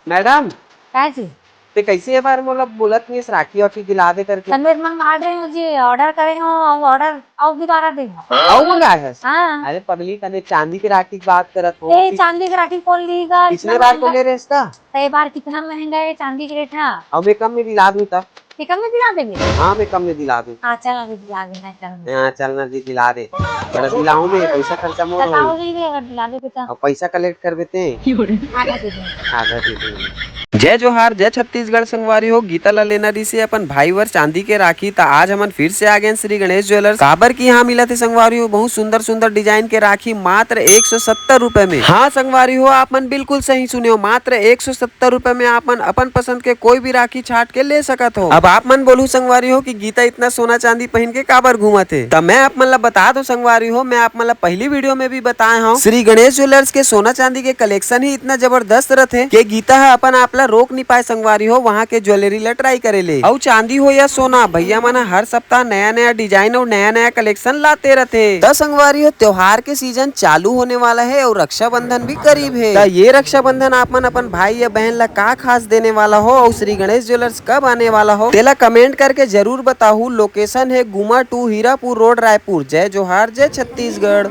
Madam काय जी ते कैसे है बार मतलब बोलत नहीं राखी वाखी दिला दे करके तबीयत मंगा रहे हो जी ऑर्डर करे हो ऑर्डर और दोबारा दे आओ मंगा है। हाँ अरे पगली कने चांदी की राखी की बात करत हो ए चांदी की राखी कौन लेगा पिछले बार तो ले रहे इसका कई बार कितना महंगा है चांदी की रेट है अब मैं कम में दिला दूं तब। ठीक है मैं दिला देंगे हाँ मैं कम में दिला दूं। हाँ चल अभी दिला देना चल हाँ चलना जी दिला दे। बड़ा दिलाऊं मैं पैसा खर्चा मोड़ बताओ होई। नहीं अगर दिला दे तो और पैसा कलेक्ट कर देते हैं आधा दे दो आधा दे देंगे। जय जोहार जय छत्तीसगढ़ संगवारी हो गीता ला लेना दी से अपन भाई वर चांदी के राखी ता आज हमन फिर से आ गए श्री गणेश ज्वेलर्स काबर की यहाँ मिला थे संगवारी हो बहुत सुंदर सुंदर डिजाइन के राखी मात्र 170 रुपए में। हाँ संगवारी हो आप मन बिल्कुल सही सुने हो मात्र 170 रुपए में आप मन अपन पसंद के कोई भी राखी छाट के ले सकत हो। अब आप मन बोलू संगवारी हो कि गीता इतना सोना चांदी पहन के काबर घूमत है तब मैं आप मन ला बता दो संगवारी हो मैं आप मन ला पहली वीडियो में भी बताए हूँ श्री गणेश ज्वेलर्स के सोना चांदी के कलेक्शन ही इतना जबरदस्त रहते कि गीता है अपन आप ला रोक नहीं पाए संगवारी हो वहाँ के ज्वेलरी ला ट्राई करे ले और चांदी हो या सोना भैया मना हर सप्ताह नया नया डिजाइन और नया नया कलेक्शन लाते रहते। तो संगवारी हो त्योहार के सीजन चालू होने वाला है और रक्षाबंधन भी करीब है तो ये रक्षाबंधन आप मन अपन भाई या बहन ला का खास देने वाला हो और श्री गणेश ज्वेलर्स कब आने वाला हो तेला कमेंट करके जरूर बताऊ। लोकेशन है गुमा 2 हीरापुर रोड रायपुर। जय जोहार जय छत्तीसगढ़।